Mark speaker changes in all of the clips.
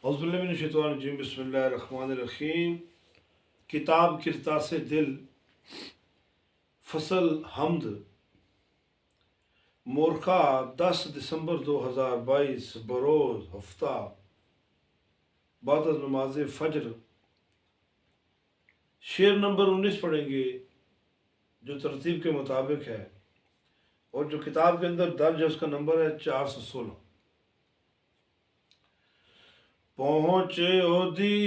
Speaker 1: औज़ुबिल्लाहिमिनश्शैतानिर्रजीम बिस्मिल्लाहिर्रहमानिर्रहीम। किताब किरतास दिल, फसल हमद, मोरखा 10 दिसंबर 2022 बरोज़ हफ्ता बाद नमाज फ़ज्र। शेर नंबर 19 पढ़ेंगे जो तरतीब के मुताबिक है और जो किताब के अंदर दर्ज है उसका नंबर है 416। पहुँच्यो दी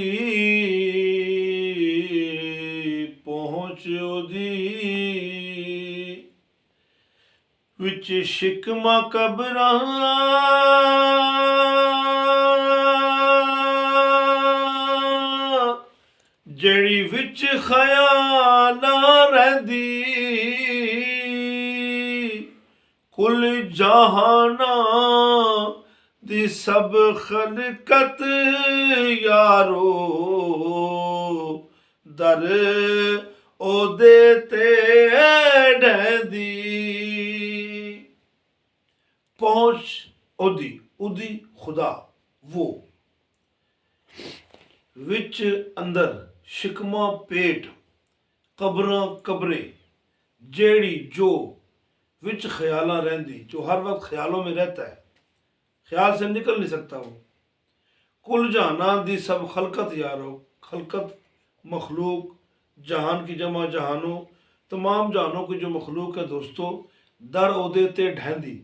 Speaker 1: विच शिकमा कबरां जड़ी विच ख्यालां रहिंदी कुल जहाना दी सब खलकत यारो दर ओदे ते ढहंदी। पहुंच ओदी उदी खुदा वो, विच अंदर शिकमा पेट, कब्रां कब्रे, जेड़ी जो विच ख्यालां रहंदी जो हर वक्त ख्यालों में रहता है, ख्याल से निकल नहीं सकता वो। कुल जहाना दी सब खलकत यारो, खलकत मखलूक, जहान की जमा जहानों, तमाम जहानों की जो मखलूक है दोस्तों, दर ओदे ते ढहंदी,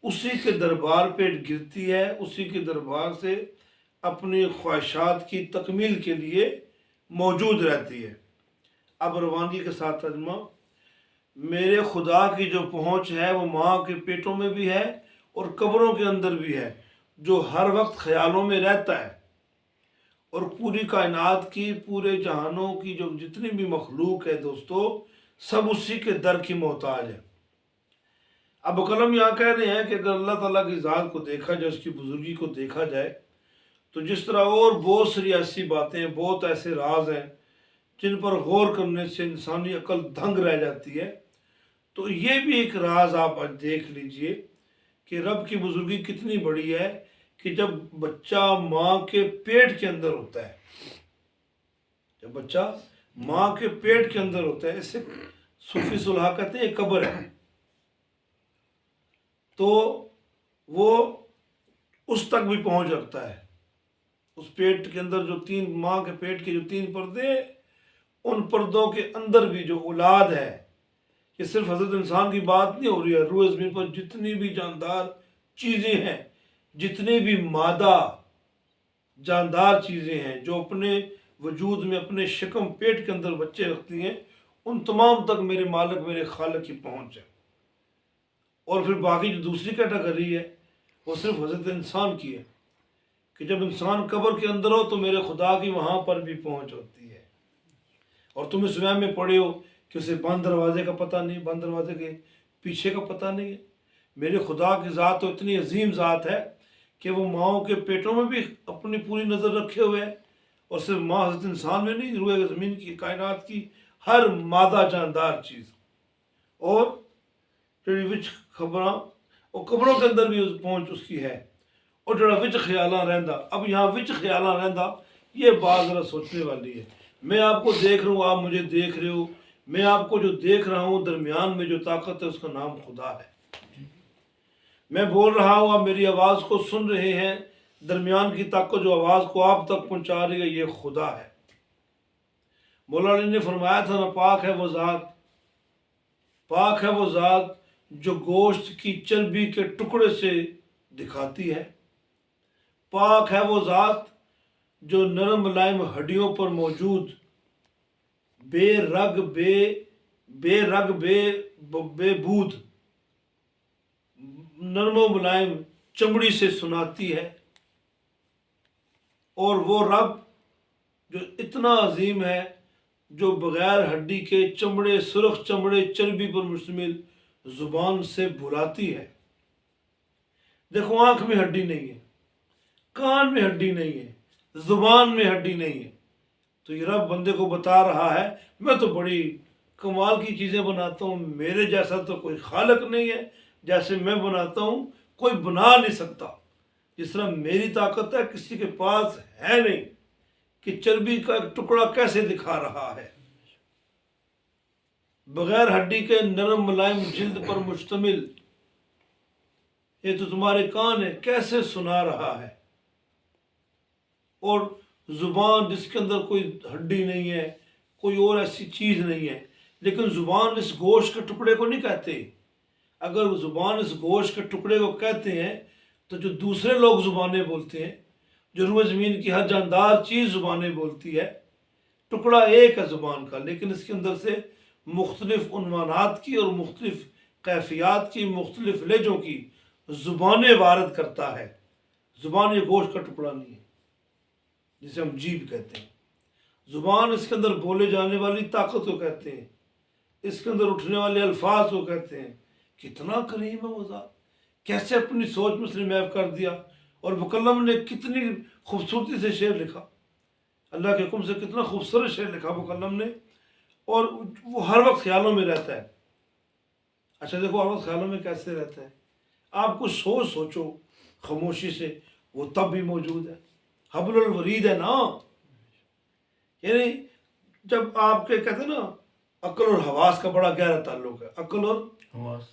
Speaker 1: उसी के दरबार पे गिरती है, उसी के दरबार से अपनी ख्वाहिशात की तकमील के लिए मौजूद रहती है। अब रवानगी के साथ तर्जुमा, मेरे खुदा की जो पहुँच है वो माँ के पेटों में भी है और कब्रों के अंदर भी है, जो हर वक्त ख्यालों में रहता है और पूरी कायनात की, पूरे जहानों की जो जितनी भी मखलूक है दोस्तों, सब उसी के दर की मोहताज है। अब कलम यहाँ कह रहे हैं कि अगर अल्लाह ताला की ज़ात को देखा जाए, उसकी बुजुर्गी को देखा जाए, तो जिस तरह और बहुत सारी ऐसी बातें, बहुत ऐसे राज हैं जिन पर गौर करने से इंसानी अकल दंग रह जाती है, तो ये भी एक राज आप आज देख लीजिए कि रब की बुजुर्गी कितनी बड़ी है कि जब बच्चा माँ के पेट के अंदर होता है, जब बच्चा माँ के पेट के अंदर होता है, इसे सूफी सुलह कहते हैं कब्र है, तो वो उस तक भी पहुंच रखता है। उस पेट के अंदर जो तीन, माँ के पेट के जो तीन पर्दे, उन पर्दों के अंदर भी जो औलाद है, ये सिर्फ हजरत इंसान की बात नहीं हो रही है, रूह ज़मीन पर जितनी भी जानदार चीज़ें हैं, जितनी भी मादा जानदार चीज़ें हैं जो अपने वजूद में, अपने शिकम पेट के अंदर बच्चे रखती हैं, उन तमाम तक मेरे मालिक, मेरे खालिक की पहुँच है। और फिर बाकी जो दूसरी कैटेगरी है वो सिर्फ हजरत इंसान की है कि जब इंसान कब्र के अंदर हो तो मेरे खुदा की वहाँ पर भी पहुँच होती है। और तुम इस स्वयं में पढ़े हो कि उसे बंद दरवाजे का पता नहीं, बंद दरवाजे के पीछे का पता नहीं है। मेरे खुदा की ज़ात तो इतनी अजीम ज़ात है कि वो माओ के पेटों में भी अपनी पूरी नज़र रखे हुए है, और सिर्फ माँ हजरत इंसान में नहीं, रूह ज़मीन की, कायनात की हर मादा जानदार चीज़। और जड़ी विच खबरां और कब्रों के अंदर भी उस पहुँच उसकी है। और जड़ा विच ख्यालां रहंदा, अब यहाँ विच ख्यालां रहंदा ये बात ज़रा सोचने वाली है। मैं आपको देख रहा हूँ, आप मुझे देख रहे हो, मैं आपको जो देख रहा हूँ, दरमियान में जो ताकत है उसका नाम खुदा है। मैं बोल रहा हूँ, आप मेरी आवाज़ को सुन रहे हैं, दरमियान की ताकत जो आवाज़ को आप तक पहुँचा रही है ये खुदा है। मौला अली ने फरमाया था ना, पाक है वो ज़ात, पाक है वो ज़ात जो गोश्त की चर्बी के टुकड़े से दिखाती है, पाक है वो ज़ात जो नरम मुलायम हड्डियों पर मौजूद बेबूद नरम मुलायम चमड़ी से सुनाती है। और वो रब जो इतना अजीम है, जो बग़ैर हड्डी के चमड़े, सुरख चमड़े, चर्बी पर मुश्तमिल ज़ुबान से बुलाती है। देखो, आँख में हड्डी नहीं है, कान में हड्डी नहीं है, ज़ुबान में हड्डी नहीं है, तो ये रब बंदे को बता रहा है मैं तो बड़ी कमाल की चीज़ें बनाता हूँ, मेरे जैसा तो कोई खालिक नहीं है, जैसे मैं बनाता हूँ कोई बना नहीं सकता। जिस तरह मेरी ताकत है किसी के पास है नहीं कि चर्बी का एक टुकड़ा कैसे दिखा रहा है, बगैर हड्डी के नरम मुलायम जिल्द पर मुश्तमिल ये तो तुम्हारे कान है कैसे सुना रहा है। और ज़ुबान जिसके अंदर कोई हड्डी नहीं है, कोई और ऐसी चीज़ नहीं है, लेकिन ज़ुबान इस गोश्त के टुकड़े को नहीं कहते। अगर ज़ुबान इस गोश्त के टुकड़े को कहते हैं तो जो दूसरे लोग ज़ुबानें बोलते हैं, जो रूए ज़मीन की हर जानदार चीज़ ज़ुबानें बोलती है, टुकड़ा एक है ज़ुबान का, लेकिन इसके अंदर से मुख्तलिफ उन्वानात की और मुख्तलिफ कैफियत की, मुख्तलिफ लहजों की ज़ुबानें वारद करता है। ज़ुबान ये गोश्त का टुकड़ा नहीं है जिसे हम जीभ कहते हैं। ज़ुबान इसके अंदर बोले जाने वाली ताकत को कहते हैं, इसके अंदर उठने वाले अल्फाज को कहते हैं। कितना करीम है वो ज़ात, कैसे अपनी सोच में उसने मैप कर दिया। और मुकल्लम ने कितनी खूबसूरती से शेर लिखा, अल्लाह के हुक्म से कितना खूबसूरत शेर लिखा मुकल्लम ने, और वो हर वक्त ख्यालों में रहता है। अच्छा देखो, हर वक्त ख्यालों में कैसे रहता है, आप कुछ सोचो खामोशी से, वो तब भी मौजूद है। हब्लुल वरीद है ना, यानी जब आपके कहते हैं ना, अक्ल और हवास का बड़ा गहरा ताल्लुक है, अक्ल और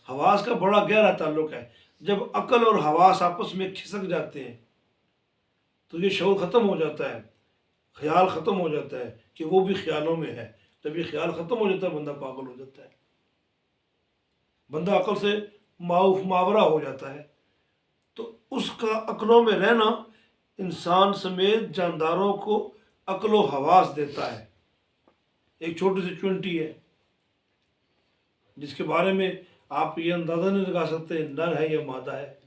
Speaker 1: हवास का बड़ा गहरा ताल्लुक है। जब अक्ल और हवास आपस में खिसक जाते हैं तो ये शऊर ख़त्म हो जाता है, ख्याल ख़त्म हो जाता है कि वो भी ख्यालों में है। जब ये ख्याल ख़त्म हो जाता है बंदा पागल हो जाता है, बंदा अक्ल से मावरा हो जाता है। तो उसका अक्लों में रहना इंसान समेत जानदारों को अक्ल व हवास देता है। एक छोटी सी चुंटी है जिसके बारे में आप ये अंदाज़ा नहीं लगा सकते नर है या मादा है,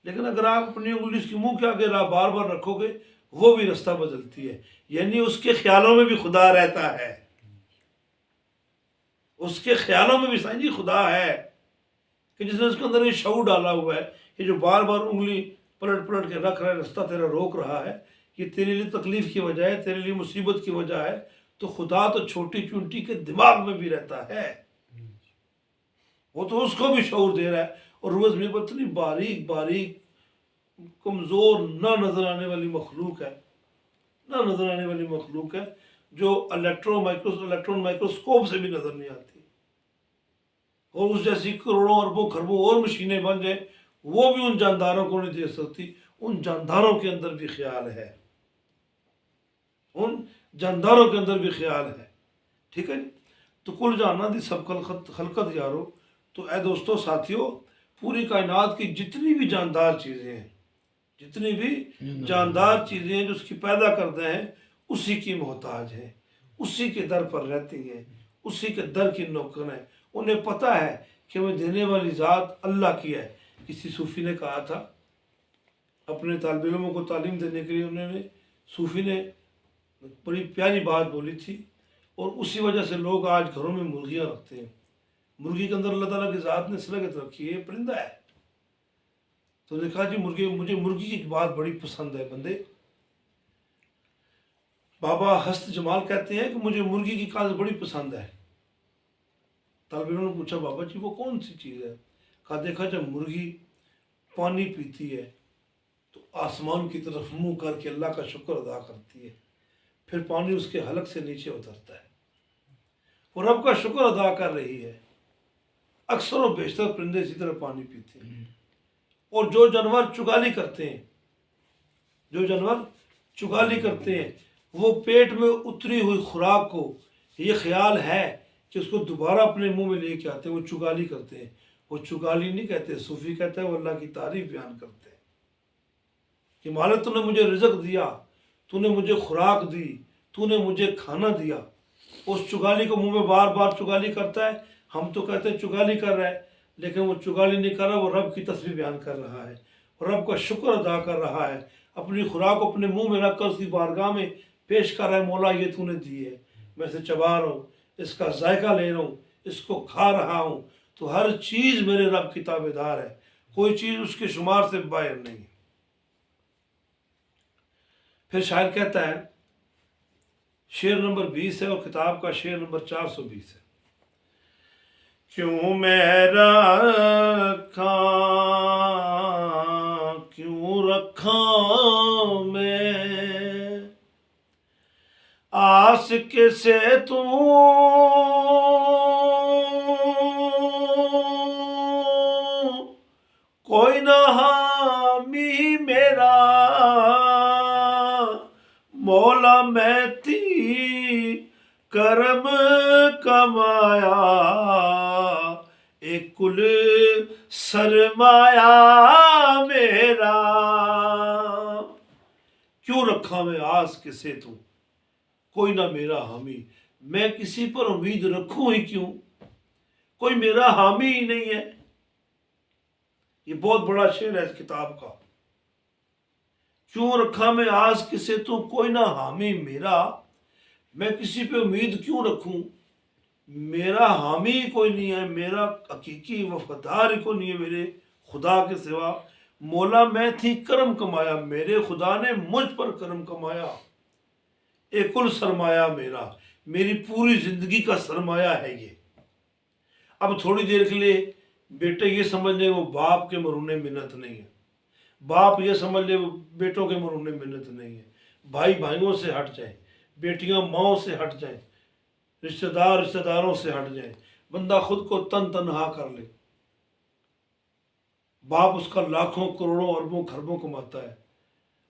Speaker 1: लेकिन अगर आप अपनी उंगली उसके मुंह के आगे बार बार रखोगे वो भी रास्ता बदलती है। यानी उसके ख्यालों में भी खुदा रहता है, उसके ख्यालों में भी साईं जी खुदा है कि जिसने उसके अंदर ये शऊर डाला हुआ है। ये जो बार बार उंगली पलट पलट के रख रहा है, रास्ता तेरा रोक रहा है, ये तेरे लिए तकलीफ़ की वजह है, तेरे लिए मुसीबत की वजह है। तो खुदा तो छोटी चुंटी के दिमाग में भी रहता है, वो तो उसको भी शऊर दे रहा है। और रोज़ में इतनी बारीक बारीक कमज़ोर ना नज़र आने वाली मखलूक है, ना नज़र आने वाली मखलूक है, जो इलेक्ट्रॉन माइक्रोस्कोप से भी नज़र नहीं आती। और उस जैसी करोड़ों अरबों खरबों और मशीनें बन जाए, वो भी उन जानदारों को नहीं दे सकती। उन जानदारों के अंदर भी ख्याल है, उन जानदारों के अंदर भी ख्याल है। ठीक है जी। तो कुल जाना दी सब खलकत यारो। तो ए दोस्तों साथियों, पूरी कायनात की जितनी भी जानदार चीज़ें हैं, जितनी भी जानदार चीज़ें हैं जो उसकी पैदा करते हैं, उसी की मोहताज है, उसी के दर पर रहती हैं, उसी के दर की नौकर हैं। उन्हें पता है कि हमें देने वाली ज़ात अल्लाह की है। किसी सूफ़ी ने कहा था, अपने तालिब इल्मों को तालीम देने के लिए उन्होंने, सूफ़ी ने बड़ी प्यारी बात बोली थी, और उसी वजह से लोग आज घरों में मुर्गियाँ रखते हैं। मुर्गी के अंदर अल्लाह ताला की ज़ात ने सलाहियत रखी है, परिंदा है। तो उन्होंने कहा जी मुझे मुर्गी की बात बड़ी पसंद है बंदे। बाबा हस्त जमाल कहते हैं कि मुझे मुर्गी की काज बड़ी पसंद है। तालिब इल्म ने पूछा, बाबा जी वो कौन सी चीज़ है? कहा देखा, जब मुर्गी पानी पीती है तो आसमान की तरफ मुंह करके अल्लाह का शुक्र अदा करती है, फिर पानी उसके हलक से नीचे उतरता है, वो रब का शुक्र अदा कर रही है। अक्सर और बेशतर परिंदे इसी तरह पानी पीते हैं। और जो जानवर चुगाली करते हैं, जो जानवर चुगाली करते हैं, वो पेट में उतरी हुई खुराक को ये ख्याल है कि उसको दोबारा अपने मुंह में लेके आते हैं, वो चुगाली करते हैं। वो चुगाली नहीं कहते, सूफी कहता है वो अल्लाह की तारीफ बयान करते हैं कि मालिक तूने मुझे रिज़्क दिया, तूने मुझे खुराक दी, तूने मुझे खाना दिया। उस चुगाली को मुंह में बार बार चुगाली करता है। हम तो कहते हैं चुगाली कर रहा है, लेकिन वो चुगाली नहीं कर रहा, वो रब की तस्बीह बयान कर रहा है, रब का शुक्र अदा कर रहा है। अपनी खुराक को अपने मुंह में रख कर उसकी बारगाह में पेश कर रहा है, मौला ये तूने दी है, मैं इसे चबा रहा हूँ, इसका जायका ले रहा हूँ, इसको खा रहा हूँ। तो हर चीज़ मेरे रब की ताबेदार है, कोई चीज़ उसके शुमार से बाहर नहीं। फिर शायर कहता है, शेर नंबर 20 है और किताब का शेर नंबर 420 है। क्यों मैं रखा, क्यों रखा मैं आस के से तू कोई ना हामी मेरा मौला मैं थी करम कमाया एक कुल सरमाया मेरा। क्यों रखा मैं आस किसे तू कोई ना मेरा हामी, मैं किसी पर उम्मीद रखूं ही क्यों, कोई मेरा हामी ही नहीं है। ये बहुत बड़ा शेर है इस किताब का। क्यों रखा मैं आस किसे तू कोई ना हामी मेरा, मैं किसी पे उम्मीद क्यों रखूं, मेरा हामी कोई नहीं है, मेरा हकीकी वफादार को नहीं है मेरे खुदा के सिवा। मौला मैं थी करम कमाया, मेरे खुदा ने मुझ पर करम कमाया। एक कुल सरमाया मेरा, मेरी पूरी जिंदगी का सरमाया है ये। अब थोड़ी देर के लिए बेटे ये समझ ले वो बाप के मरूने मिन्नत नहीं है, बाप ये समझ ले वो बेटों के मरूने मिन्नत नहीं है, भाई भाइयों से हट जाए, बेटियां माओं से हट जाए, रिश्तेदार रिश्तेदारों से हट जाए, बंदा खुद को तनहा कर ले। बाप उसका लाखों करोड़ों अरबों खरबों कमाता है,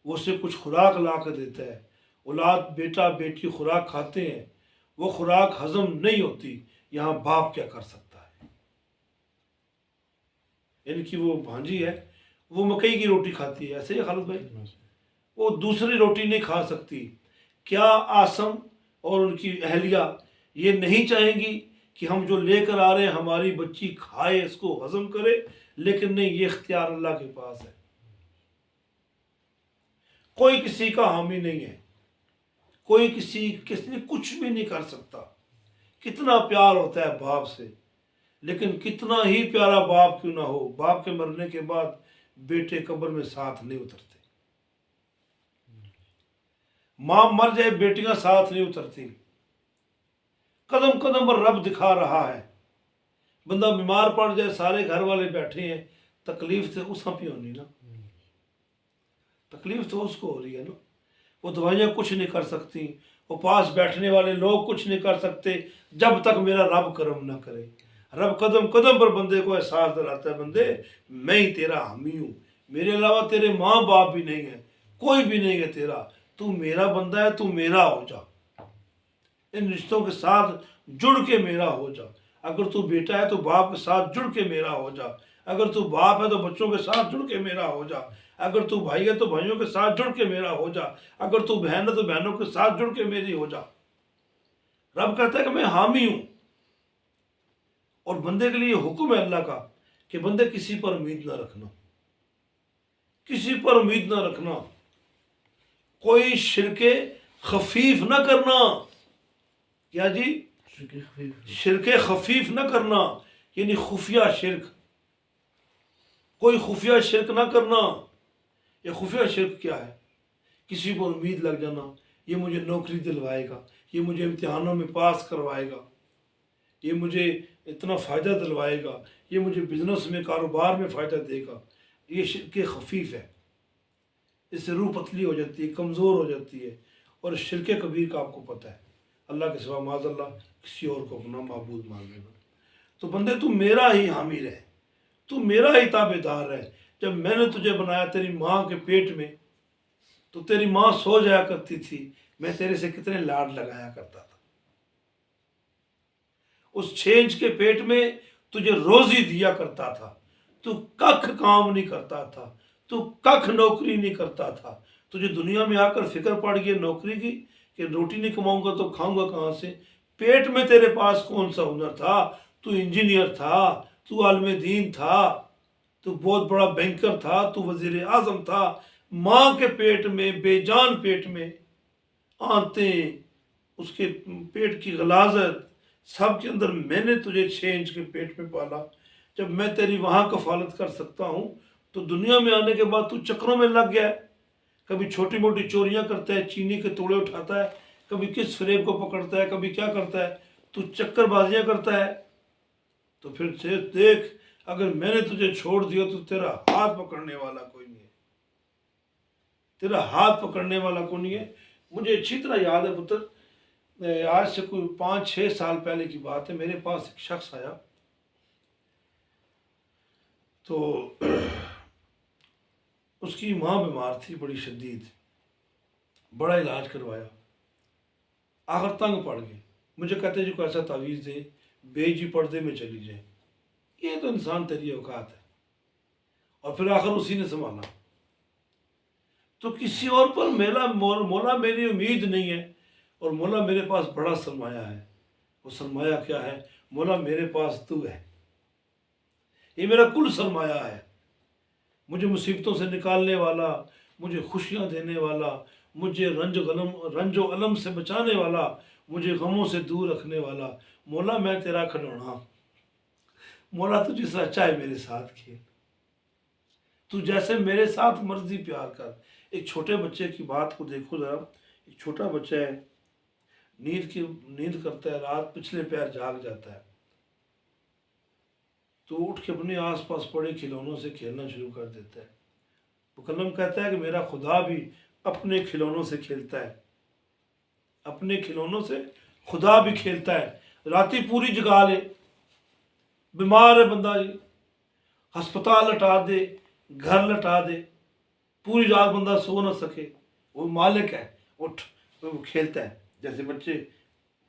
Speaker 1: वो उसे कुछ खुराक ला कर देता है, औलाद बेटा बेटी खुराक खाते हैं, वो खुराक हजम नहीं होती, यहाँ बाप क्या कर सकता है। इनकी वो भांजी है, वो मकई की रोटी खाती है, ऐसे ही खालिद भाई, वो दूसरी रोटी नहीं खा सकती। क्या आसम और उनकी अहलिया ये नहीं चाहेंगी कि हम जो लेकर आ रहे हैं हमारी बच्ची खाए, इसको हजम करे, लेकिन नहीं, ये इख्तियार अल्लाह के पास है। कोई किसी का हामी नहीं है, कोई किसी कुछ भी नहीं कर सकता। कितना प्यार होता है बाप से, लेकिन कितना ही प्यारा बाप क्यों ना हो, बाप के मरने के बाद बेटे कब्र में साथ नहीं उतरते। मां मर जाए बेटियां साथ नहीं उतरती। कदम कदम पर रब दिखा रहा है। बंदा बीमार पड़ जाए, सारे घर वाले बैठे हैं, तकलीफ तो उसका भी होनी ना, तकलीफ तो उसको हो रही है ना। वो दवाइयाँ कुछ नहीं कर सकती, वो पास बैठने वाले लोग कुछ नहीं कर सकते, जब तक मेरा रब करम ना करे। रब कदम कदम पर बंदे को एहसास दिलाता है, बंदे मैं ही तेरा हामी हूँ, मेरे अलावा तेरे माँ बाप भी नहीं है, कोई भी नहीं है तेरा, तू मेरा बंदा है, तू मेरा हो जा, इन रिश्तों के साथ जुड़ के मेरा हो जा। अगर तू बेटा है तो बाप के साथ जुड़ के मेरा हो जा, अगर तू बाप है तो बच्चों के साथ जुड़ के मेरा हो जा, अगर तू भाई है तो भाइयों के साथ जुड़ के मेरा हो जा, अगर तू बहन है तो बहनों के साथ जुड़ के मेरी हो जा। रब कहता है कि मैं हामी हूं, और बंदे के लिए हुक्म है अल्लाह का कि बंदे किसी पर उम्मीद ना रखना, किसी पर उम्मीद ना रखना, कोई शिरके खफीफ ना करना। क्या जी? शिरके खफीफ ना करना, यानी खुफिया शिरक, कोई खुफिया शिरक ना करना। ये खुफिया शिरक क्या है? किसी पर उम्मीद लग जाना, ये मुझे नौकरी दिलवाएगा, ये मुझे इम्तिहानों में पास करवाएगा, ये मुझे इतना फ़ायदा दिलवाएगा, ये मुझे बिजनेस में कारोबार में फ़ायदा देगा। ये शिरक खफीफ है, इससे रूह पतली हो जाती है, कमज़ोर हो जाती है। और शिरक कबीर का आपको पता है, अल्लाह के सिवा माज़अल्लाह किसी और को अपना माबूद मान लेना। तो बंदे तू मेरा ही हामी रहे, तू मेरा ही ताबेदार रहे। जब मैंने तुझे बनाया तेरी माँ के पेट में, तो तेरी माँ सो जाया करती थी, मैं तेरे से कितने लाड लगाया करता था। उस 6 इंच के पेट में तुझे रोजी दिया करता था, तू कख काम नहीं करता था, तू कख नौकरी नहीं करता था। तुझे दुनिया में आकर फिक्र पड़ गई नौकरी की कि रोटी नहीं कमाऊंगा तो खाऊंगा कहाँ से। पेट में तेरे पास कौन सा हुनर था? तू इंजीनियर था, तू आलिम दीन था, तू बहुत बड़ा बैंकर था, तू वजीर आजम था। माँ के पेट में, बेजान पेट में आते, उसके पेट की गलाजत, सब के अंदर मैंने तुझे 6 इंच के पेट में पाला। जब मैं तेरी वहाँ कफालत कर सकता हूँ, तो दुनिया में आने के बाद तू चक्रों में लग गया है। कभी छोटी मोटी चोरियाँ करता है, चीनी के तोड़े उठाता है, कभी किस फ्रेब को पकड़ता है, कभी क्या करता है, तू चक्करबाजियाँ करता है। तो फिर से देख, अगर मैंने तुझे छोड़ दिया तो तेरा हाथ पकड़ने वाला कोई नहीं है। तेरा हाथ पकड़ने वाला कौन नहीं है। मुझे अच्छी तरह याद है पुत्र, आज से कोई 5-6 साल पहले की बात है, मेरे पास एक शख्स आया, तो उसकी माँ बीमार थी बड़ी शदीद, बड़ा इलाज करवाया, आखिर तंग पड़ गई। मुझे कहते जी को ऐसा तावीज़ दे, बेजी पर्दे में चली जाए। ये तो इंसान तेरी औकात है। और फिर आखिर उसी ने संभाला। तो किसी और पर मौला मेरी उम्मीद नहीं है, और मौला मेरे पास बड़ा सरमाया है। वो सरमाया क्या है? मौला मेरे पास तू है, ये मेरा कुल सरमाया है। मुझे मुसीबतों से निकालने वाला, मुझे खुशियाँ देने वाला, मुझे रंजो अलम से बचाने वाला, मुझे गमों से दूर रखने वाला। मौला मैं तेरा खिलौना, मौला तू जिस तरह चाहे मेरे साथ खेल, तू जैसे मेरे साथ मर्जी प्यार कर। एक छोटे बच्चे की बात को देखो जरा। एक छोटा बच्चा है, नींद करता है, रात पिछले पैर जाग जाता है, तो उठ के अपने आसपास पड़े खिलौनों से खेलना शुरू कर देता है। मुकल्लम कहता है कि मेरा खुदा भी अपने खिलौनों से खेलता है, अपने खिलौनों से खुदा भी खेलता है। राती पूरी जगा ले, बीमार है बंदा जी, हस्पताल लटा दे, घर लटा दे, पूरी रात बंदा सो ना सके, वो मालिक है, उठ, वो खेलता है। जैसे बच्चे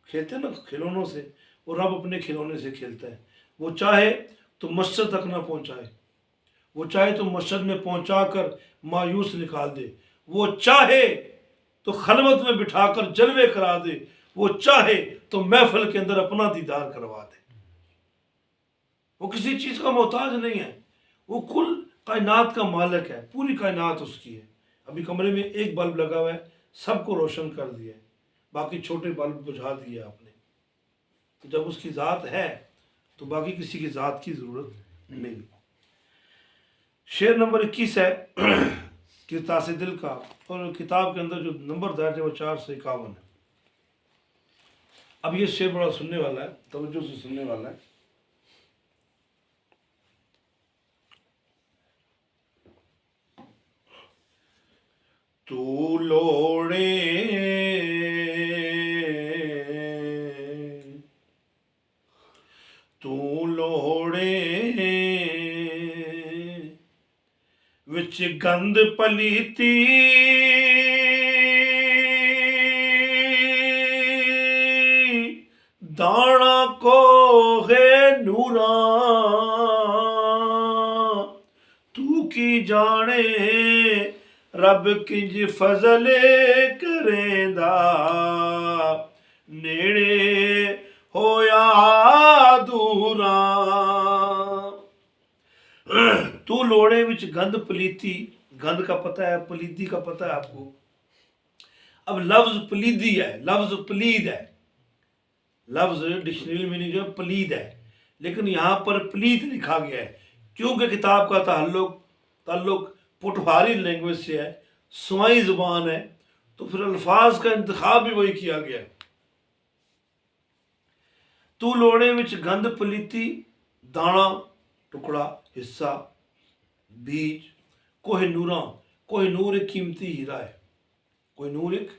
Speaker 1: खेलते हैं ना खिलौनों से, वो रब अपने खिलौने से खेलता है। वो चाहे तो मस्जिद तक ना पहुंचाए, वो चाहे तो मस्जिद में पहुंचा कर मायूस निकाल दे, वो चाहे तो खलवत में बिठाकर जलवे करा दे, वो चाहे तो महफिल के अंदर अपना दीदार करवा दे। वो किसी चीज का मोहताज नहीं है, वो कुल कायनात का मालिक है, पूरी कायनात उसकी है। अभी कमरे में एक बल्ब लगा हुआ है, सबको रोशन कर दिया है, बाकी छोटे बल्ब बुझा दिए आपने। तो जब उसकी ज़ात है तो बाकी किसी की ज़ात की ज़रूरत नहीं। शेर नंबर 21 है किरतास दिल का, और किताब के अंदर जो नंबर दर्ज है वो 451 है। अब ये शेर बड़ा सुनने वाला है, तवज्जो से सुनने वाला है। तू लोड़े विच गंद पलीती, दाना को है नूरा, तू की जाने रब किंज फजल करेंदा, नेड़े होया दूरा। तू लोड़े विच गंद पलीती, गंद का पता है, पलीदी का पता है आपको। अब लफ्ज पलीदी है, लफ्ज पलीद है, लफ्ज डिक्शनरी में जो पलीद है, लेकिन यहाँ पर पलीद लिखा गया है क्योंकि किताब का ताल्लुक पुठवारी लैंग्वेज से है, स्वाई जुबान है, तो फिर अल्फाज का इंतखाब भी वही किया गया है। तू लोड़े विच गंद पलीती, दाना टुकड़ा, हिस्सा, बीज, कोहिनूरा, कोहिनूर एक कीमती हीरा है, कोहिनूर एक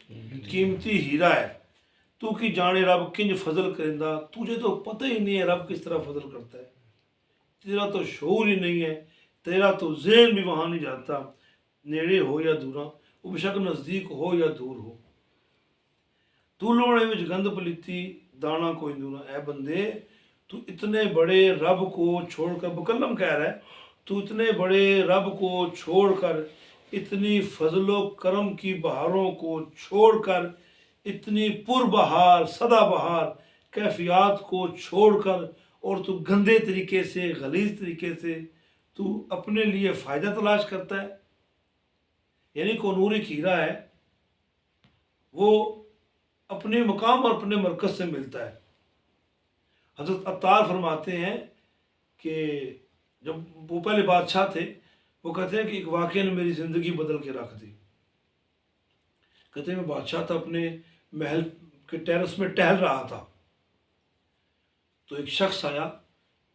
Speaker 1: कीमती हीरा है। तू की जाने रब किंज फजल करेंदा, तुझे तो पता ही नहीं है रब किस तरह फजल करता है, तेरा तो शऊर ही नहीं है, तेरा तो ज़हन भी वहाँ नहीं जाता। नेड़े हो या दूरा, वो बेशक नज़दीक हो या दूर हो। तू लोड़े विच गंद पलीती, दाना कोई दूरा। ए बंदे, तू इतने बड़े रब को छोड़कर, मुकल्लम कह रहा है, तू इतने बड़े रब को छोड़कर, इतनी फजलो करम की बहारों को छोड़कर, इतनी पुरबहार सदाबहार कैफियत को छोड़कर, और तू गंदे तरीके से, गलीज तरीके से तू अपने लिए फ़ायदा तलाश करता है। यानी को नूर हीरा है, वो अपने मकाम और अपने मरकज़ से मिलता है। हज़रत अत्तार फरमाते हैं कि जब वो पहले बादशाह थे, वो कहते हैं कि एक वाक़या ने मेरी ज़िंदगी बदल के रख दी। कहते हैं मैं बादशाह था, अपने महल के टेरेस में टहल रहा था, तो एक शख्स आया,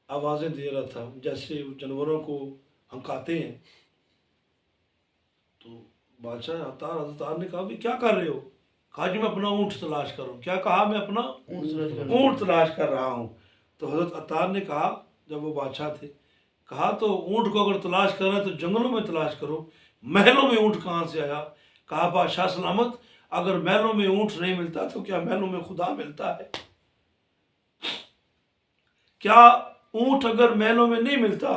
Speaker 1: आवाज़ें दे रहा था जैसे जानवरों को हंकाते हैं। तो बादशाह अतार ने कहा भी क्या कर रहे हो? कहा जी मैं अपना ऊँट तलाश कर रहा हूँ। क्या कहा? मैं अपना ऊँट तलाश कर रहा हूँ। तो हजरत अतार ने कहा, जब वो बादशाह थे, कहा तो ऊँट को अगर तलाश करना है तो जंगलों में तलाश करो, महलों में ऊँट कहाँ से आया? कहा बादशाह सलामत, अगर महलों में ऊँट नहीं मिलता तो क्या महलों में खुदा मिलता है? क्या ऊँट अगर महलों में नहीं मिलता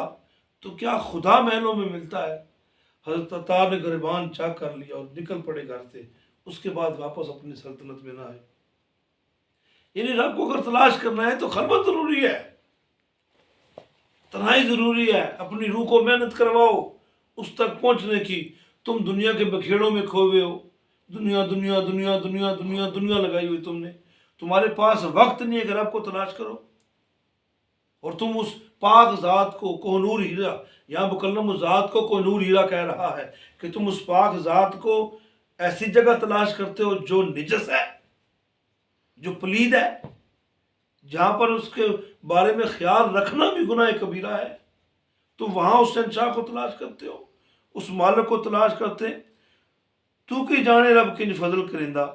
Speaker 1: तो क्या खुदा महलों में मिलता है? हजरत अतार ने गिरबान चाक कर लिया और निकल पड़े घर से। उसके बाद वापस अपनी सल्तनत में ना आए। यानी रब को अगर तलाश करना है तो खलवत जरूरी है, तन्हाई जरूरी है। अपनी रूह को मेहनत करवाओ उस तक पहुंचने की। तुम दुनिया के बखेड़ों में खोए हो, दुनिया दुनिया दुनिया दुनिया दुनिया दुनिया लगाई हुई तुमने। तुम्हारे पास वक्त नहीं है कि रब को तलाश करो। और तुम उस पाक ज़ात को कोहनूर हीरा, यहाँ मुकल्लम उस ज़ात को कोहनूर हीरा कह रहा है कि तुम उस पाक ज़ात को ऐसी जगह तलाश करते हो जो निजस है, जो पलीद है, जहाँ पर उसके बारे में ख्याल रखना भी गुनाह कबीरा है। तुम वहाँ उस शहंशाह को तलाश करते हो, उस मालिक को तलाश करते। तू की जाने रब किंज फजल करिंदा,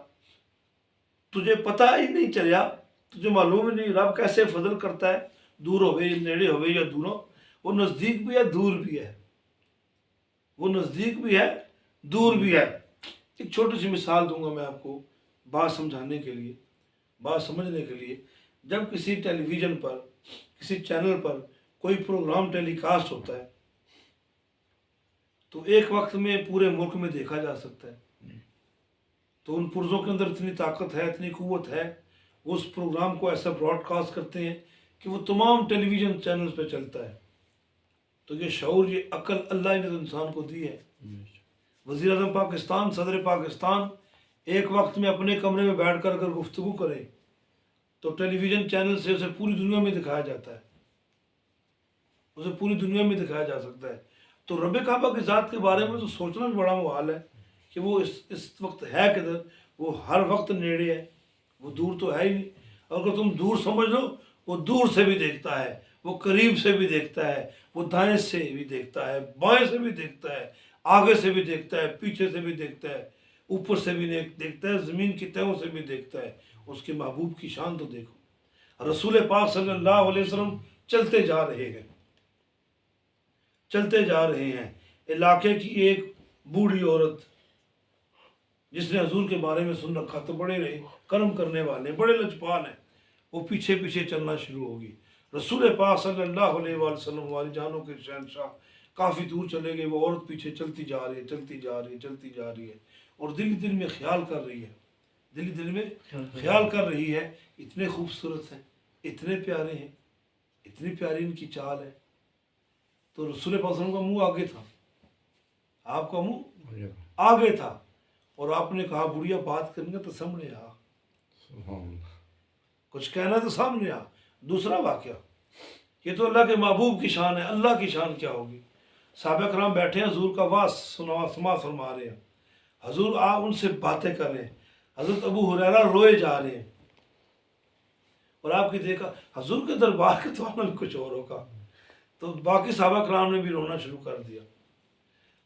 Speaker 1: तुझे पता ही नहीं चलिया, तुझे मालूम ही नहीं रब कैसे फजल करता है। दूर होवे नेड़े होवे या दूरों, वो नज़दीक भी है दूर भी है, वो नज़दीक भी है दूर भी है। एक छोटी सी मिसाल दूंगा मैं आपको बात समझाने के लिए, बात समझने के लिए। जब किसी टेलीविज़न पर, किसी चैनल पर कोई प्रोग्राम टेलीकास्ट होता है तो एक वक्त में पूरे मुल्क में देखा जा सकता है। तो उन पुर्जों के अंदर इतनी ताकत है, इतनी क़ुव्वत है, वो उस प्रोग्राम को ऐसा ब्रॉडकास्ट करते हैं कि वो तमाम टेलीविज़न चैनल्स पे चलता है। तो ये शऊर, ये अक्ल अल्लाह ने तो इंसान को दी है। वज़ीर आज़म पाकिस्तान, सदर पाकिस्तान एक वक्त में अपने कमरे में बैठ कर अगर गुफ्तगू करें तो टेलीविज़न चैनल से उसे पूरी दुनिया में दिखाया जाता है, उसे पूरी दुनिया में दिखाया जा सकता है। तो रब काबा की ज़ात के बारे में तो सोचना भी बड़ा मुहाल है कि वो इस वक्त है किधर। वो हर वक्त नेड़े है, वो दूर तो है ही नहीं। अगर तुम दूर समझ लो, वो दूर से भी देखता है, वो करीब से भी देखता है, वो दाएं से भी देखता है, बाएं से भी देखता है, आगे से भी देखता है, पीछे से भी देखता है, ऊपर से भी देखता है, ज़मीन की तहों से भी देखता है। उसके महबूब की शान तो देखो। रसूल पाक सल्लल्लाहु अलैहि वसल्लम चलते जा रहे हैं, चलते जा रहे हैं। इलाके की एक बूढ़ी औरत जिसने हजूर के बारे में सुन रखा तो बड़े रहे कर्म करने वाले, बड़े लचपाल हैं, वो पीछे पीछे चलना शुरू होगी। रसूल पाक सल्लल्लाहु अलैहि वसल्लम वाली जानों के शहंशाह काफ़ी दूर चले गए। वो औरत पीछे चलती जा रही है, चलती जा रही है, चलती जा रही है, और दिल दिल में ख्याल कर रही है, दिल दिल में ख्याल कर रही है, इतने खूबसूरत हैं, इतने प्यारे हैं, इतनी प्यारी इनकी चाल है। तो रसूल पाक का मुंह आगे था, आपका मुंह आगे था, और आपने कहा बुढ़िया बात करनी है तो सामने आ, कुछ कहना तो सामने आ। दूसरा वाक्य, ये तो अल्लाह के महबूब की शान है, अल्लाह की शान क्या होगी। साहबा कराम बैठे हैं, हजूर का वास सुना फरमा रहे हैं, हजूर आप उनसे बातें कर रहे हैं, हजरत अबू हुरैरा रोए जा रहे हैं, और आपकी देखा हजूर के दरबार के तो आना भी कुछ और होगा। तो बाकी साहबा कराम ने भी रोना शुरू कर दिया।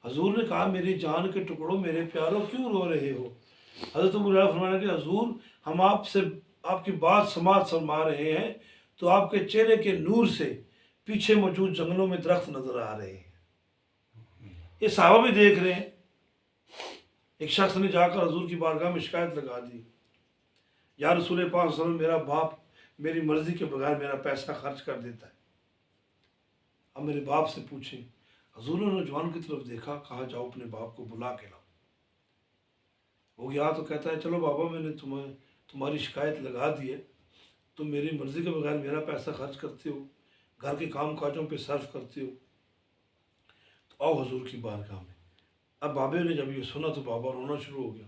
Speaker 1: हजूर ने कहा मेरी जान के टुकड़ों, मेरे प्यारों, क्यों रो रहे हो? हजरत अबू हुरैरा फरमाने के हजूर हम आपसे आपकी बात समाज फरमा रहे हैं तो आपके चेहरे के नूर से पीछे मौजूद जंगलों में दरख्त नजर आ रहे हैं। ये साहबा भी देख रहे हैं। एक शख्स ने जाकर हजूर की बारगाह में शिकायत लगा दी, या रसूल पाक सल्लल्लाहु अलैहि वसल्लम मेरा बाप मेरी मर्जी के बगैर मेरा पैसा खर्च कर देता है, अब मेरे बाप से पूछें। हजूर ने नौजवान की तरफ देखा, कहा जाओ अपने बाप को बुला के लाओ। वो गया तो कहता है चलो बाबा मैंने तुम्हारी शिकायत लगा दी है, तुम मेरी मर्ज़ी के बगैर मेरा पैसा खर्च करते हो, घर के काम काजों पे सर्फ करते हो, तो आओ हजूर की बारगाह में। अब बाबे ने जब ये सुना तो बाबा रोना शुरू हो गया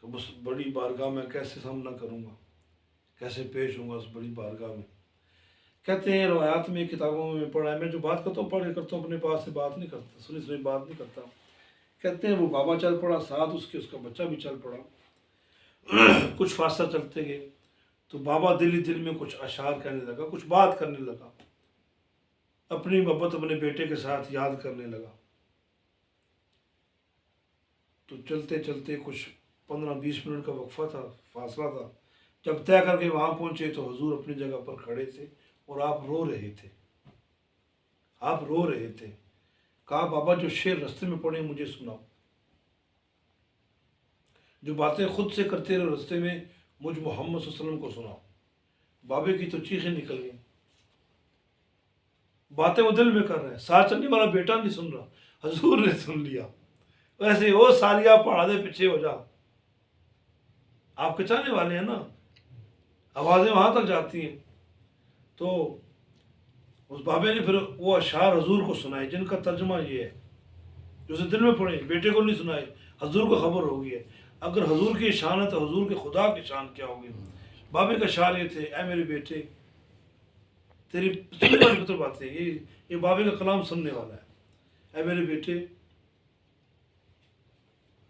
Speaker 1: कि बस बड़ी बारगाह में कैसे सामना करूँगा, कैसे पेश होऊंगा उस बड़ी बारगाह में। कहते हैं रवायात में, किताबों में पढ़ा है, मैं जो बात करता हूँ पढ़ करता हूँ, अपने पास से बात नहीं करता, सुनी सुनी बात नहीं करता। कहते हैं वो बाबा चल पड़ा, साथ उसका बच्चा भी चल पड़ा। कुछ फासला चलते गए तो बाबा दिल ही दिल में कुछ अशार कहने लगा, कुछ बात करने लगा, अपनी मोहब्बत अपने बेटे के साथ याद करने लगा। तो चलते चलते कुछ 15-20 मिनट का वक्फा था, फासला था। जब तय करके वहाँ पहुँचे तो हुजूर अपनी जगह पर खड़े थे और आप रो रहे थे। आप रो रहे थे। कहा बाबा जो शेर रास्ते में पड़े मुझे सुनाओ, जो बातें खुद से करते रहे रास्ते में मुझ मोहम्मद सल्लल्लाहु अलैहि वसल्लम को सुनाओ। बाबे की तो चीखें निकल गई। बातें वो दिल में कर रहे हैं, साथ चलने वाला बेटा नहीं सुन रहा, हजूर ने सुन लिया। वैसे ओ सालिया पढ़ा दे पीछे हो जा, आपके चाहने वाले हैं ना, आवाज़ें वहाँ तक जाती हैं। तो उस बाबे ने फिर वो अशार हजूर को सुनाए जिनका तर्जुमा ये है, जो उसे दिल में पड़े, बेटे को नहीं सुनाए, हजूर को खबर होगी है। अगर हजूर की शान है तो हजूर के खुदा की शान क्या होगी। बाबे का शार ये थे, ऐ मेरे बेटे तेरी सुनने वाली पुत्र बातें, ये बाबे का कलाम सुनने वाला है। ऐ मेरे बेटे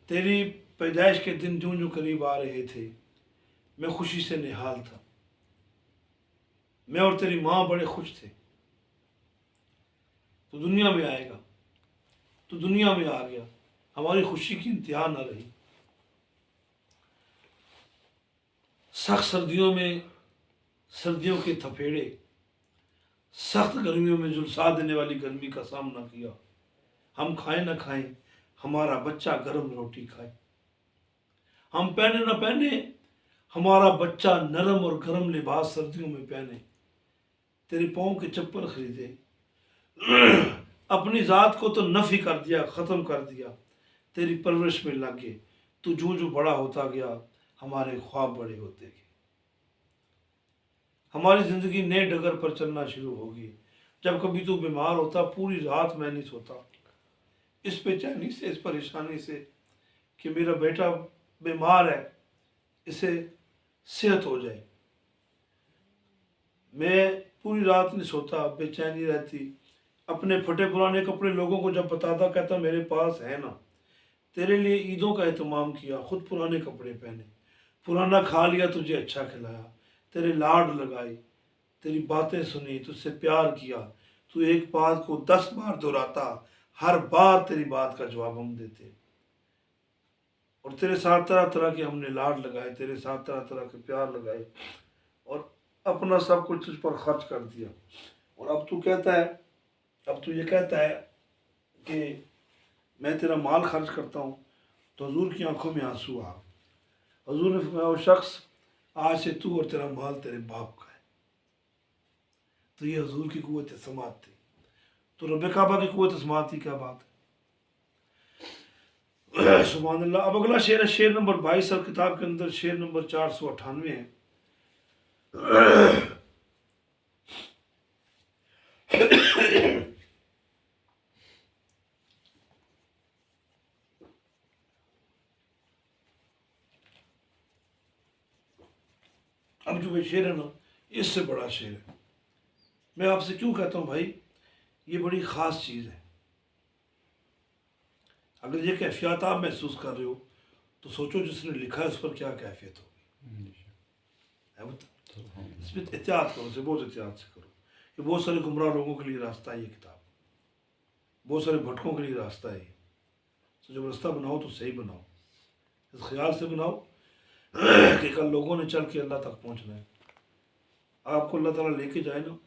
Speaker 1: तेरी पैदाइश के दिन जो जो करीब आ रहे थे मैं खुशी से निहाल था, मैं और तेरी माँ बड़े खुश थे। तो दुनिया में आएगा, तो दुनिया में आ गया, हमारी खुशी की इंतहा न रही। सख्त सर्दियों में सर्दियों के थपेड़े, सख्त गर्मियों में झुलसा देने वाली गर्मी का सामना किया। हम खाएं न खाएं हमारा बच्चा गर्म रोटी खाए, हम पहने न पहने हमारा बच्चा नरम और गर्म लिबास सर्दियों में पहने। तेरे पाँव के चप्पल खरीदे, अपनी ज़ात को तो नफी कर दिया, ख़त्म कर दिया। तेरी परवरिश में लग गए, तू जो जो बड़ा होता गया हमारे ख्वाब बड़े होते गए। हमारी ज़िंदगी नए डगर पर चलना शुरू होगी। जब कभी तू बीमार होता पूरी रात मैं नहीं सोता, इस बेचैनी से, इस परेशानी से कि मेरा बेटा बीमार है, इसे सेहत हो जाए। मैं पूरी रात नहीं सोता, बेचैनी रहती। अपने फटे पुराने कपड़े लोगों को जब बताता कहता मेरे पास है ना। तेरे लिए ईदों का एहतमाम किया, खुद पुराने कपड़े पहने, पुराना खा लिया, तुझे अच्छा खिलाया, तेरे लाड लगाई, तेरी बातें सुनी, तुझसे प्यार किया। तू एक बात को 10 बार दोहराता, हर बार तेरी बात का जवाब हम देते। और तेरे साथ तरह तरह के हमने लाड लगाए, तेरे साथ तरह तरह के प्यार लगाए और अपना सब कुछ तुझ पर खर्च कर दिया। और अब तू कहता है, अब तू ये कहता है कि मैं तेरा माल खर्च करता हूँ। तो हजूर की आंखों में आंसू आ। हजूर ने फरमाया वो शख्स आज से तू और तेरा माल तेरे बाप का है। तो ये हजूर की कुव्वत समात थी। तो रब काबा की कुव्वत समात थी, क्या बात है। सुभान अल्लाह। अब अगला शेर है, शेर नंबर 22 और किताब के अंदर शेर नंबर 498 है। अब जो शेर है ना, इससे बड़ा शेर है। मैं आपसे क्यों कहता हूँ भाई, ये बड़ी ख़ास चीज़ है। अगर ये कैफियत आप महसूस कर रहे हो तो सोचो जिसने लिखा है उस पर क्या कैफियत होगी। है बता, इसमें एहतियात करो, से बहुत एहतियात से करो। ये बहुत सारे गुमराह लोगों के लिए रास्ता है ये किताब, बहुत सारे भटकों के लिए रास्ता है ये। तो जब रास्ता बनाओ तो सही बनाओ, इस ख्याल से बनाओ कि कल लोगों ने चल के अल्लाह तक पहुँचना है। आपको अल्लाह ताला लेके जाए ना,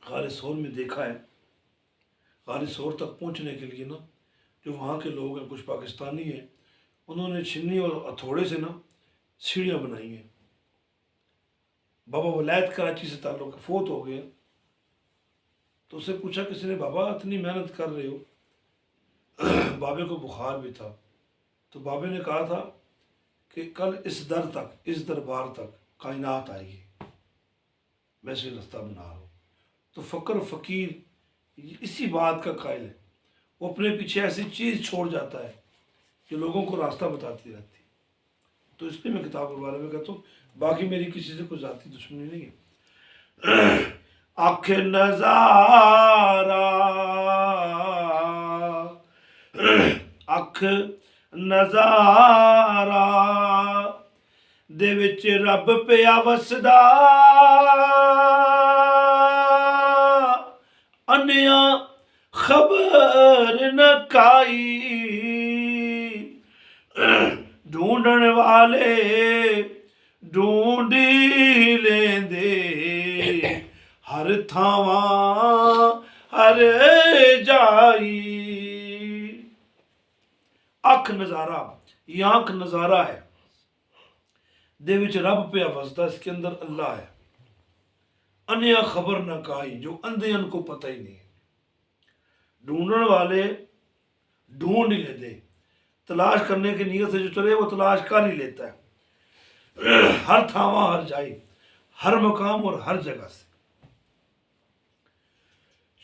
Speaker 1: गार सौर में देखा है, गार सौर तक पहुँचने के लिए ना जो वहाँ के लोग हैं, कुछ पाकिस्तानी हैं, उन्होंने छिन्नी और हथौड़े से ना सीढ़ियाँ बनाई हैं। बाबा वलायत कराची से ताल्लुक़ है, फोत हो गए। तो उससे पूछा किसी ने, बाबा इतनी मेहनत कर रहे हो, बाबे को बुखार भी था। तो बाबे ने कहा था कि कल इस दर तक, इस दरबार तक कायनात आएगी, मैं से रास्ता बना रहा हूँ। तो फ़क्र फ़कीर इसी बात का कायल है, वो अपने पीछे ऐसी चीज़ छोड़ जाता है जो लोगों को रास्ता बताती रहती है। तो इसलिए मैं किताब के बारे में कहता हूँ, बाकी मेरी किसी से कोई ज़ाती दुश्मनी नहीं है। आँख नज़ारा, अख नज़ारा दे विच रब पिया वसदा, अन्या खबर न काई, ढूंढण वाले ढूंढी लेंदे, हर थावा हर जाई। अख नज़ारा, ये आंख नज़ारा है, दे विच रब पे वसदा, इसके अंदर अल्लाह है। अन्या खबर न काई, जो अंधे उनको पता ही नहीं है। ढूंढने वाले ढूंढ ही लेते, तलाश करने की नीयत से जो चले वो तलाश कर ही लेता है। हर थावा हर जाई, हर मकाम और हर जगह से।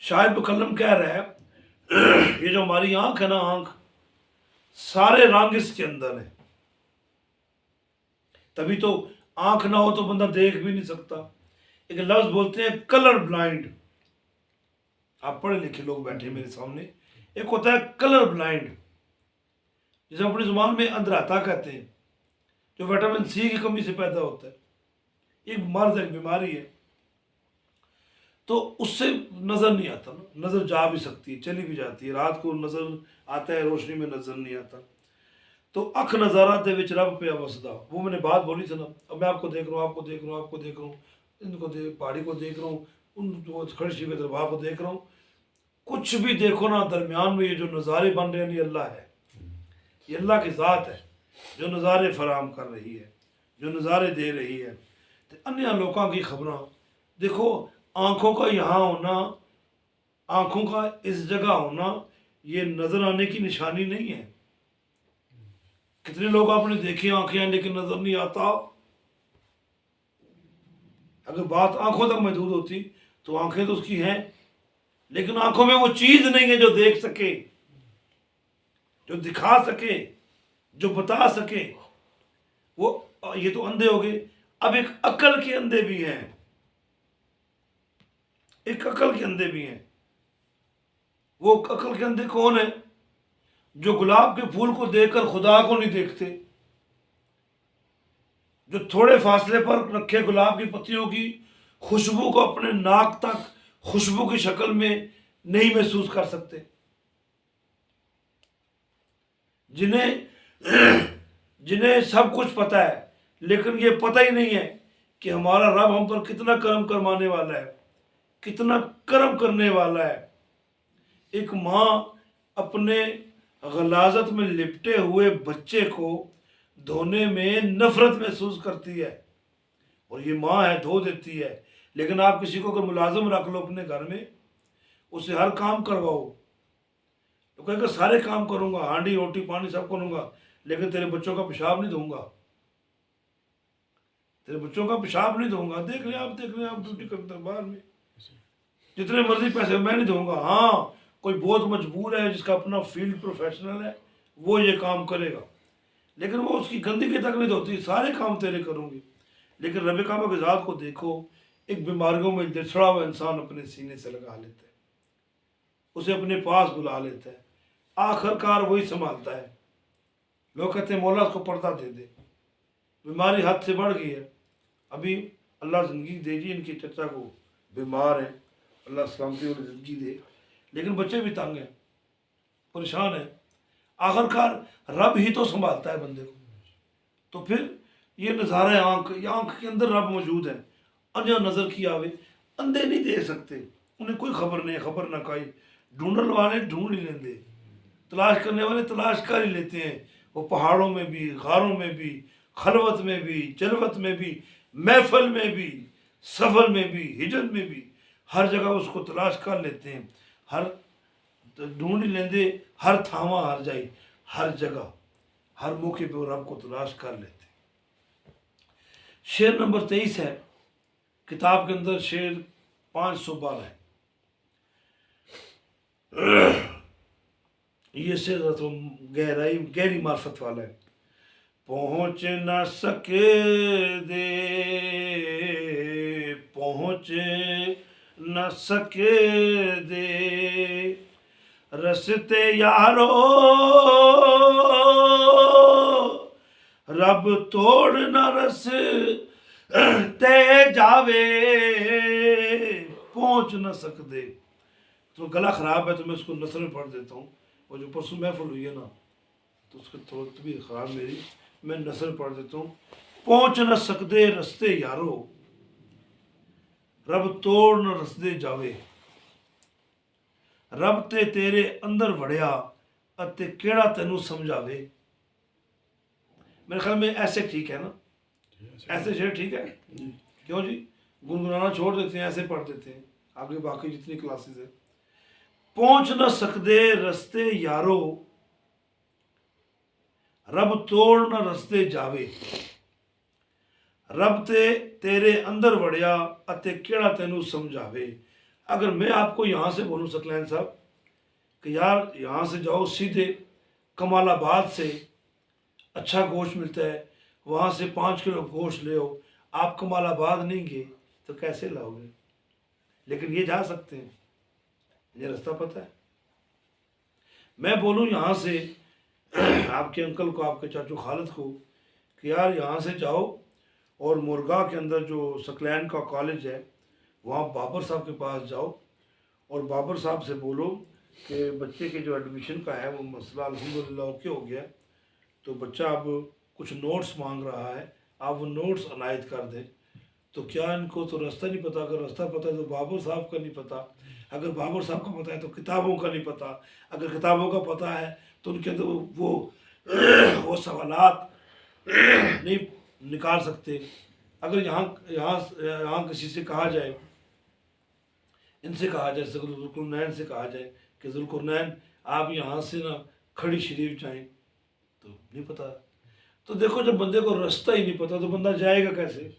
Speaker 1: शायद मुकल्लम कह रहा है ये जो हमारी आंख है ना, आंख सारे रंग इसके अंदर है, तभी तो आंख ना हो तो बंदा देख भी नहीं सकता। एक लफ्ज बोलते हैं कलर ब्लाइंड, आप पढ़े लिखे लोग बैठे मेरे सामने, एक होता है कलर ब्लाइंड, जिसे अपनी जुबान में अंधराता कहते हैं, जो विटामिन सी की कमी से पैदा होता है। एक मर्ज, एक बीमारी है, तो उससे नज़र नहीं आता ना, नज़र जा भी सकती है, चली भी जाती है, रात को नज़र आता है, रोशनी में नज़र नहीं आता। तो अख नज़ारा दे विच रब पे वसदा, वो मैंने बात बोली थी ना। अब मैं आपको देख रहा हूँ, आपको देख रहा हूँ, आपको देख रहा हूँ, इनको पहाड़ी को देख रहा हूँ, उन खड़ी शिव दरबार को देख रहा हूँ, कुछ भी देखो ना, दरमियान में ये जो नज़ारे बन रहे हैं ये अल्लाह है, ये अल्लाह की ज़ात है जो नज़ारे फराम कर रही है, जो नज़ारे दे रही है। तो अन्य लोगों की खबरें देखो, आँखों का यहाँ होना, आँखों का इस जगह होना, ये नज़र आने की निशानी नहीं है। कितने लोग आपने देखे आंखें हैं लेकिन नज़र नहीं आता। अगर बात आंखों तक महदूद होती तो आंखें तो उसकी हैं, लेकिन आंखों में वो चीज़ नहीं है जो देख सके, जो दिखा सके, जो बता सके। वो ये तो अंधे हो गए, अब एक अकल के अंधे भी हैं, एक अकल के अंधे भी हैं। वो अकल के अंधे कौन है? जो गुलाब के फूल को देखकर खुदा को नहीं देखते, जो थोड़े फासले पर रखे गुलाब की पत्तियों की खुशबू को अपने नाक तक खुशबू की शक्ल में नहीं महसूस कर सकते, जिन्हें सब कुछ पता है लेकिन ये पता ही नहीं है कि हमारा रब हम पर कितना करम करवाने वाला है, कितना करम करने वाला है। एक माँ अपने गलाजत में लिपटे हुए बच्चे को धोने में नफरत महसूस करती है, और ये माँ है, धो देती है। लेकिन आप किसी को अगर मुलाजिम रख लो अपने घर में, उससे हर काम करवाओ, तो कहेगा सारे काम करूँगा, हांडी रोटी पानी सब करूँगा, लेकिन तेरे बच्चों का पेशाब नहीं दूंगा, तेरे बच्चों का पेशाब नहीं दूंगा। देख लें आप ड्यूटी करते हैं बाहर में, जितने मर्जी पैसे मैं नहीं दूंगा। हाँ, कोई बहुत मजबूर है जिसका अपना फील्ड प्रोफेशनल है, वो ये काम करेगा, लेकिन वो उसकी गंदगी तक नहीं धोती, सारे काम तेरे करूँगी। लेकिन रब काबा की ज़ात को देखो, एक बीमारियों में लिथड़ा हुआ इंसान अपने सीने से लगा लेता है, उसे अपने पास बुला लेता है, आखिरकार वही संभालता है। लोग कहते हैं मौला उसको पर्दा दे दे, बीमारी हद से बढ़ गई है। अभी अल्लाह ज़िंदगी दे जी इनकी चचा को, बीमार है, अल्लाह सलामती वाली ज़िंदगी दे, लेकिन बच्चे भी तंग हैं, परेशान है। आखिरकार रब ही तो संभालता है बंदे को। तो फिर ये नज़ारा है आँख, ये आँख के अंदर रब मौजूद है। अन्य नज़र की आवे, अंधे नहीं दे सकते, उन्हें कोई खबर नहीं, खबर ना काई। ढूंढने वाले ढूंढ ही लेंगे, तलाश करने वाले तलाश कर ही लेते हैं। वो पहाड़ों में भी, गारों में भी, खलवत में भी, जलवत में भी, महफल में भी, सफ़र में भी, हिजर में भी, हर जगह उसको तलाश कर लेते हैं। हर ढूंढ ही लेंदे, हर थावा हर जाई, हर जगह हर मौके पे वो रब को तलाश कर लेते हैं। शेर नंबर 23 है किताब के अंदर, शेर 512 है। ये शेर तो गहरी मार्फत वाला है। पहुँच न सके दे, पहुँच न सके दे रस्ते यारो, रब तोड़ न रस्ते जावे, पहुँच न सकते। तो गला ख़राब है तो मैं उसको नसर में पढ़ देता हूँ। और जो परसों महफिल हुई है ना, तो उसकी तबीयत ख़राब मेरी, मैं नस्ल पढ़ देता हूँ। पहुँच न सकते रस्ते यारो, रब तोड़ न रसदे जावे, रब ते तेरे अंदर वड़िया अते केड़ा तेनू समझावे। मेरे ख्याल में ऐसे ठीक है ना, ऐसे शेर ठीक है। क्यों जी, गुनगुनाना छोड़ देते हैं, ऐसे पढ़ देते हैं आगे बाकी जितनी क्लासेस है। पहुंच न सकते रस्ते यारो, रब तोड़ न रस्ते जावे, रब ते तेरे अंदर वड़िया अते केड़ा तेनू समझावे। अगर मैं आपको यहाँ से बोलूँ सकलैन साहब कि यार यहाँ से जाओ सीधे कमालाबाद से अच्छा गोश्त मिलता है, वहाँ से 5 किलो गोश्त ले आओ, आप कमालाबाद नहीं गए तो कैसे लाओगे? लेकिन ये जा सकते हैं, ये रास्ता पता है। मैं बोलूँ यहाँ से आपके अंकल को, आपके चाचू खालिद को कि यार यहाँ से जाओ और मुर्गा के अंदर जो सकलैन का कॉलेज है वहाँ बाबर साहब के पास जाओ और बाबर साहब से बोलो कि बच्चे के जो एडमिशन का है वो मसला अल्हम्दुलिल्लाह ओके हो गया, तो बच्चा अब कुछ नोट्स मांग रहा है, आप वो नोट्स अनायत कर दें। तो क्या इनको तो रास्ता नहीं पता? अगर रास्ता पता है तो बाबर साहब का नहीं पता, अगर बाबर साहब का पता है तो किताबों का नहीं पता, अगर किताबों का पता है तो उनके अंदर वो सवालात नहीं निकाल सकते। अगर यहाँ यहाँ यहाँ किसी से कहा जाए, इनसे कहा जाए, ज़ुल्कुरनैन से कहा जाए कि ज़ुल्कुरनैन आप यहाँ से ना खड़ी शरीफ जाएं, तो नहीं पता। तो देखो जब बंदे को रास्ता ही नहीं पता तो बंदा जाएगा कैसे?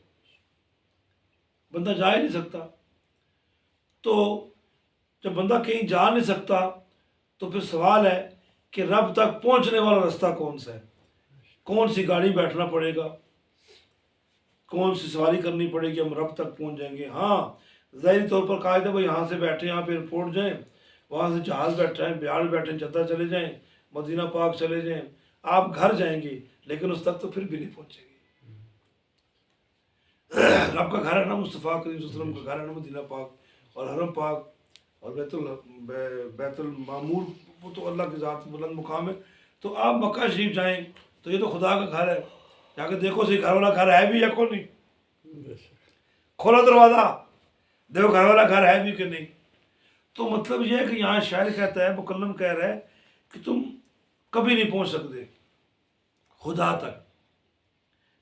Speaker 1: बंदा जा ही नहीं सकता। तो जब बंदा कहीं जा नहीं सकता तो फिर सवाल है कि रब तक पहुंचने वाला रास्ता कौन सा है? कौन सी गाड़ी बैठना पड़ेगा, कौन सी सवारी करनी पड़ेगी, हम रब तक पहुंच जाएंगे? हाँ, ज़ाहिरी तौर पर कहा था भाई यहाँ से बैठे, यहाँ पे एयरपोर्ट जाएँ, वहाँ से जहाज़ बैठे हैं, बिहार बैठे, जद्दा चले जाएँ, मदीना पाक चले जाएँ, आप घर जाएंगे लेकिन उस तक तो फिर भी नहीं पहुँचेंगे। रब का घर है ना, मुस्तफ़ा करीम सल्लल्लाहु अलैहि वसल्लम का घर है ना मदीना पाक और हरम पाक और बैतुल मामूर, वो तो अल्लाह की ज़ात बुलंद मुकाम है। तो आप मक्का शरीफ जाएँ तो ये तो खुदा का घर है, जाकर देखो सही घर वाला घर है भी या कौन नहीं, खोलो दरवाज़ा, देखो घर वाला घर है भी कि नहीं। तो मतलब ये है कि यहाँ शायर कहता है, मुकल्लम कह रहा है कि तुम कभी नहीं पहुँच सकते खुदा तक,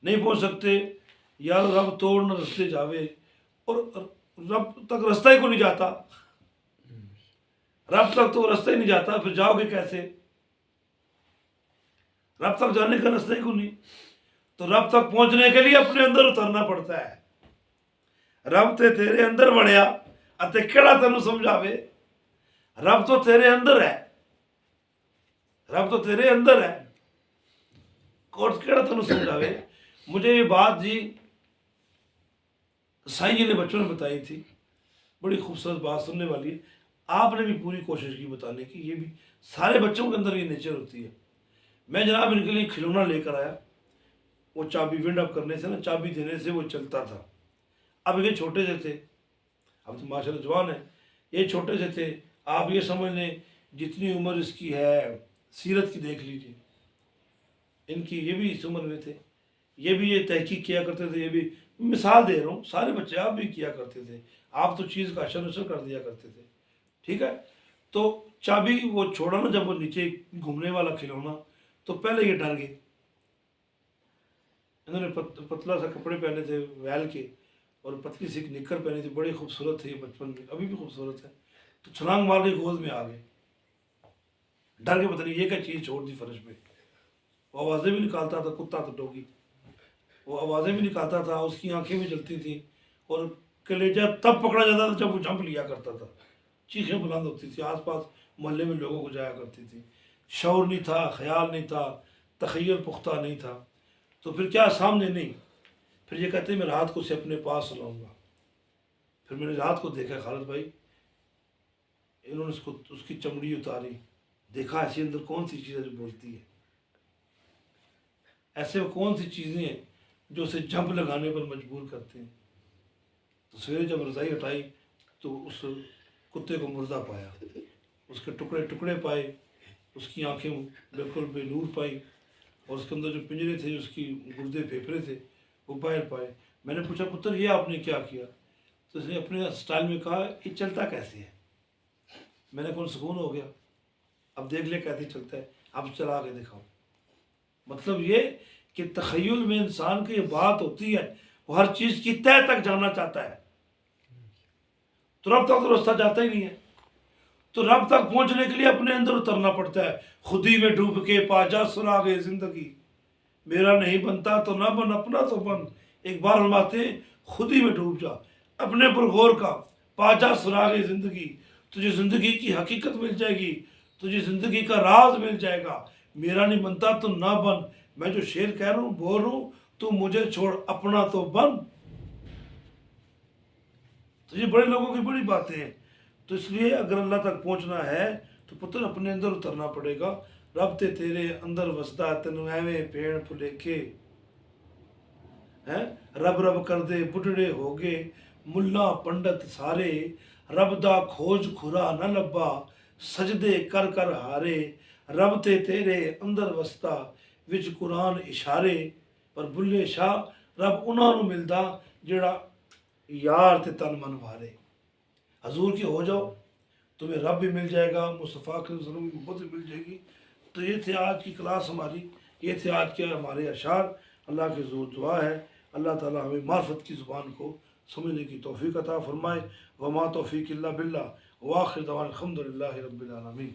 Speaker 1: नहीं पहुँच सकते यार, रब तोड़ न रस्ते जावे, और रब तक रास्ता ही को नहीं जाता, रब तक तो रास्ता ही नहीं जाता, फिर जाओगे कैसे? रब तक जाने का रास्ता ही को नहीं, तो रब तक पहुंचने के लिए अपने अंदर उतरना पड़ता है। रब ते तेरे अंदर वड़िया अते केड़ा तेनू समझावे। रब तो तेरे अंदर है, रब तो तेरे अंदर है, और केड़ा तेनू समझावे। मुझे ये बात जी साईं जी ने बच्चों ने बताई थी, बड़ी खूबसूरत बात, सुनने वाली है। आपने भी पूरी कोशिश की बताने की, ये भी सारे बच्चों के अंदर ये नेचर होती है। मैं जनाब इनके लिए खिलौना लेकर आया, वो चाबी विंड अप करने से ना, चाबी देने से वो चलता था। अब ये छोटे से थे, अब तो माशाल्लाह जवान है, ये छोटे से थे। आप ये समझ लें जितनी उम्र इसकी है सीरत की देख लीजिए, इनकी ये भी इस उम्र में थे, ये भी ये तहकीक किया करते थे। ये भी मिसाल दे रहा हूँ, सारे बच्चे आप भी किया करते थे, आप तो चीज़ का अशर नशर कर दिया करते थे, ठीक है। तो चाबी वो छोड़ा ना, जब वो नीचे घूमने वाला खिलौना, तो पहले ये डर गए। इन्होंने पतला सा कपड़े पहने थे वैल के और पतली सी निक्कर पहनी थी, बड़ी खूबसूरत थे ये बचपन में, अभी भी खूबसूरत है। तो छलांग मार के गोद में आ गए, डर के पता नहीं ये क्या चीज़ छोड़ दी फर्श पे। वो आवाज़ें भी निकालता था, कुत्ता तो डॉगी, वो आवाज़ें भी निकालता था, उसकी आंखें भी जलती थी, और कलेजा तब पकड़ा जाता था जब वो जंप लिया करता था, चीखें बुलंद होती थी, आसपास मोहल्ले में लोगों को जाया करती थी। शौर नहीं था, ख्याल नहीं था, तखय्युल पुख्ता नहीं था। तो फिर क्या, सामने नहीं, फिर ये कहते मैं रात को उसे अपने पास लाऊंगा। फिर मैंने रात को देखा खालिद भाई, इन्होंने उसको उसकी चमड़ी उतारी, देखा ऐसे अंदर कौन सी चीज़ है जो बोलती है, ऐसे वो कौन सी चीज़ें हैं जो उसे जंप लगाने पर मजबूर करते हैं। तो सवेरे जब रज़ाई हटाई तो उस कुत्ते को मुर्दा पाया, उसके टुकड़े टुकड़े पाए, उसकी आंखें बिल्कुल बेनूर पाई, और उसके अंदर जो पिंजरे थे, उसकी गुर्दे फेफड़े थे, वो बाहर पाए। मैंने पूछा पुत्र ये आपने क्या किया? तो उसने अपने स्टाइल में कहा ये चलता कैसे है? मैंने कौन सुकून हो गया, अब देख ले कैसे चलता है, अब चला के दिखाओ। मतलब ये कि तखय्युल में इंसान की ये बात होती है, वो हर चीज़ की तह तक जाना चाहता है, तो रब तक तो रास्ता जाता ही नहीं है। तो रब तक पहुंचने के लिए अपने अंदर उतरना पड़ता है। खुदी में डूब के पाजा सुरागे जिंदगी, मेरा नहीं बनता तो ना बन, अपना तो बन। एक बार फरमाते खुदी में डूब जा, अपने पर गौर का, पाजा सुरागे जिंदगी, तुझे जिंदगी की हकीकत मिल जाएगी, तुझे जिंदगी का राज मिल जाएगा। मेरा नहीं बनता तो ना बन, मैं जो शेर कह रहा हूँ बोल रहा हूँ, तू मुझे छोड़ अपना तो बन। तो ये बड़े लोगों की बड़ी बातें हैं। तो इसलिए अगर अल्लाह तक पहुंचना है तो पुत्र अपने अंदर उतरना पड़ेगा। रब ते तेरे अंदर वसदा तेन एवें पेड़ फुलेखे हैं, रब रब कर दे बुढ़ड़े हो गए मुल्ला पंडित सारे, रब दा खोज खुरा न लब्बा सजदे कर कर हारे, रब ते तेरे अंदर वसदा विच कुरान इशारे। पर बुल्ले शाह रब उन्हां नूं मिलदा जेड़ा यार ते तन मन वारे। हजूर की हो जाओ, तुम्हें रब भी मिल जाएगा, मुस्तफ़ा के की मोहब्बत भी मिल जाएगी। तो ये थे आज की क्लास हमारी, ये थे आज के हमारे अशार। अल्लाह की ज़ोर दुआ है अल्लाह ताला हमें मार्फत की ज़ुबान को समझने की तौफ़ीक़ अता फ़रमाए। वमा तौफ़ीक़ इल्ला बिल्लाह, व आखिर दवाना अल्हम्दुलिल्लाहि रब्बिल आलमीन।